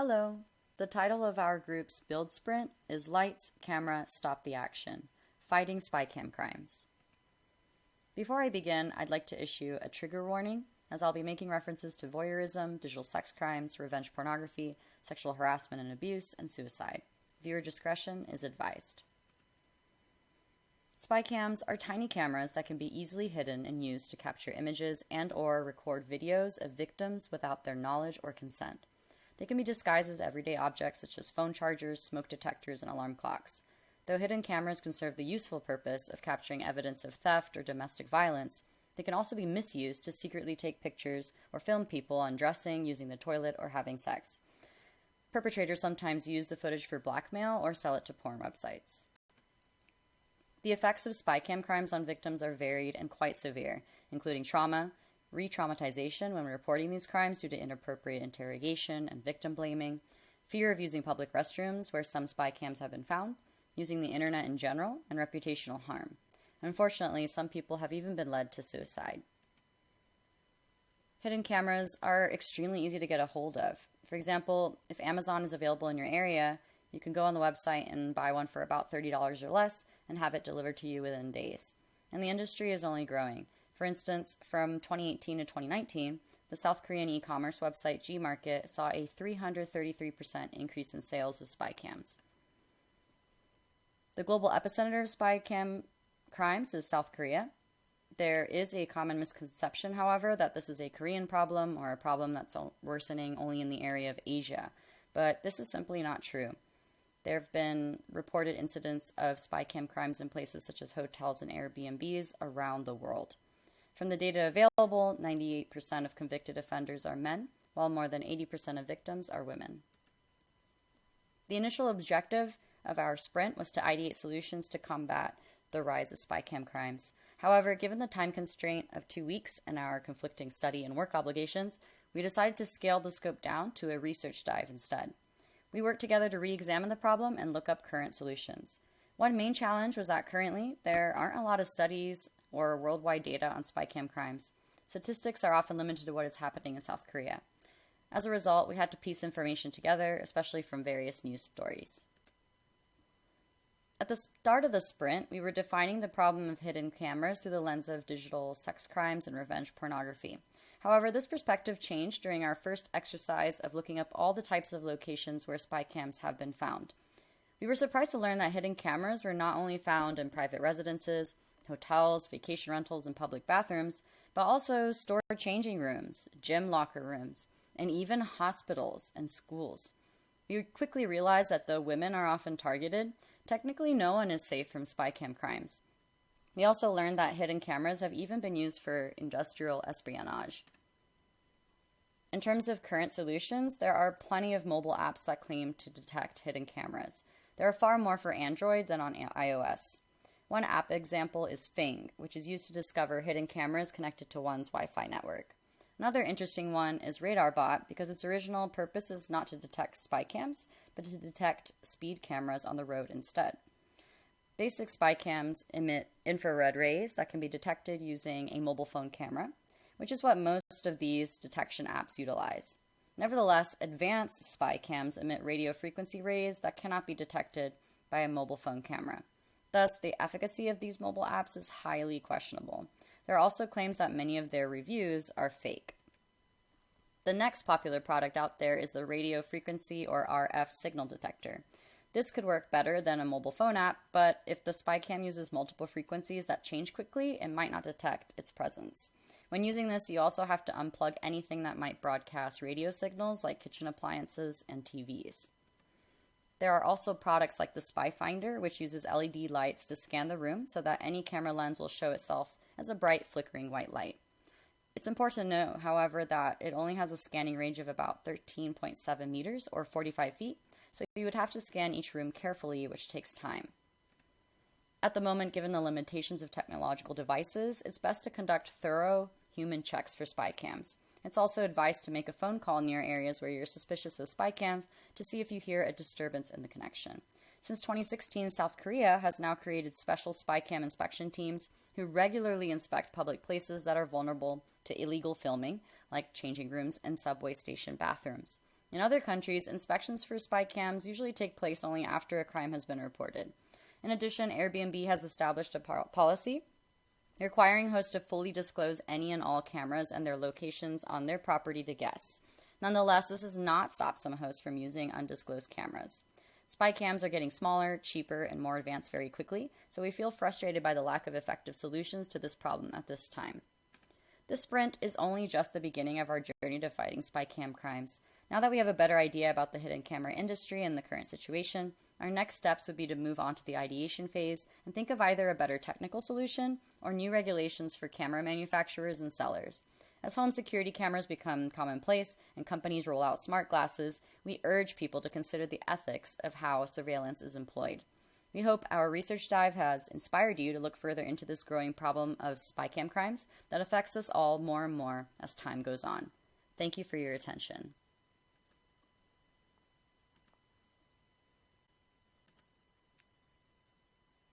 Hello. The title of our group's build sprint is Lights, Camera, Stop the Action, Fighting Spycam Crimes. Before I begin, I'd like to issue a trigger warning, as I'll be making references to voyeurism, digital sex crimes, revenge pornography, sexual harassment and abuse, and suicide. Viewer discretion is advised. Spycams are tiny cameras that can be easily hidden and used to capture images and/or record videos of victims without their knowledge or consent. They can be disguised as everyday objects such as phone chargers, smoke detectors, and alarm clocks. Though hidden cameras can serve the useful purpose of capturing evidence of theft or domestic violence, they can also be misused to secretly take pictures or film people undressing, using the toilet, or having sex. Perpetrators sometimes use the footage for blackmail or sell it to porn websites. The effects of spycam crimes on victims are varied and quite severe, including trauma, re-traumatization when reporting these crimes due to inappropriate interrogation and victim blaming, fear of using public restrooms where some spycams have been found, using the internet in general, and reputational harm. Unfortunately, some people have even been led to suicide. Hidden cameras are extremely easy to get a hold of. For example, if Amazon is available in your area, you can go on the website and buy one for about $30 or less and have it delivered to you within days. And the industry is only growing. For instance, from 2018 to 2019, the South Korean e-commerce website Gmarket saw a 333% increase in sales of spycams. The global epicenter of spycam crimes is South Korea. There is a common misconception, however, that this is a Korean problem or a problem that's worsening only in the area of Asia. But this is simply not true. There have been reported incidents of spycam crimes in places such as hotels and Airbnbs around the world. From the data available, 98% of convicted offenders are men, while more than 80% of victims are women. The initial objective of our sprint was to ideate solutions to combat the rise of spycam crimes. However, given the time constraint of 2 weeks and our conflicting study and work obligations, we decided to scale the scope down to a research dive instead. We worked together to re-examine the problem and look up current solutions. One main challenge was that currently there aren't a lot of studies or worldwide data on spycam crimes. Statistics are often limited to what is happening in South Korea. As a result, we had to piece information together, especially from various news stories. At the start of the sprint, we were defining the problem of hidden cameras through the lens of digital sex crimes and revenge pornography. However, this perspective changed during our first exercise of looking up all the types of locations where spycams have been found. We were surprised to learn that hidden cameras were not only found in private residences, hotels, vacation rentals, and public bathrooms, but also store changing rooms, gym locker rooms, and even hospitals and schools. We quickly realized that though women are often targeted, technically no one is safe from spycam crimes. We also learned that hidden cameras have even been used for industrial espionage. In terms of current solutions, there are plenty of mobile apps that claim to detect hidden cameras. There are far more for Android than on iOS. One app example is Fing, which is used to discover hidden cameras connected to one's Wi-Fi network. Another interesting one is RadarBot, because its original purpose is not to detect spycams, but to detect speed cameras on the road instead. Basic spycams emit infrared rays that can be detected using a mobile phone camera, which is what most of these detection apps utilize. Nevertheless, advanced spycams emit radio frequency rays that cannot be detected by a mobile phone camera. Thus, the efficacy of these mobile apps is highly questionable. There are also claims that many of their reviews are fake. The next popular product out there is the radio frequency or RF signal detector. This could work better than a mobile phone app, but if the spycam uses multiple frequencies that change quickly, it might not detect its presence. When using this, you also have to unplug anything that might broadcast radio signals like kitchen appliances and TVs. There are also products like the Spy Finder, which uses LED lights to scan the room so that any camera lens will show itself as a bright, flickering white light. It's important to note, however, that it only has a scanning range of about 13.7 meters or 45 feet, so you would have to scan each room carefully, which takes time. At the moment, given the limitations of technological devices, it's best to conduct thorough human checks for spycams. It's also advised to make a phone call near areas where you're suspicious of spycams to see if you hear a disturbance in the connection. Since 2016, South Korea has now created special spycam inspection teams who regularly inspect public places that are vulnerable to illegal filming, like changing rooms and subway station bathrooms. In other countries, inspections for spy cams usually take place only after a crime has been reported. In addition, Airbnb has established a policy requiring hosts to fully disclose any and all cameras and their locations on their property to guests. Nonetheless, this has not stopped some hosts from using undisclosed cameras. Spy cams are getting smaller, cheaper, and more advanced very quickly, so we feel frustrated by the lack of effective solutions to this problem at this time. This sprint is only just the beginning of our journey to fighting spy cam crimes. Now that we have a better idea about the hidden camera industry and the current situation, our next steps would be to move on to the ideation phase and think of either a better technical solution or new regulations for camera manufacturers and sellers. As home security cameras become commonplace and companies roll out smart glasses, we urge people to consider the ethics of how surveillance is employed. We hope our research dive has inspired you to look further into this growing problem of spy cam crimes that affects us all more and more as time goes on. Thank you for your attention.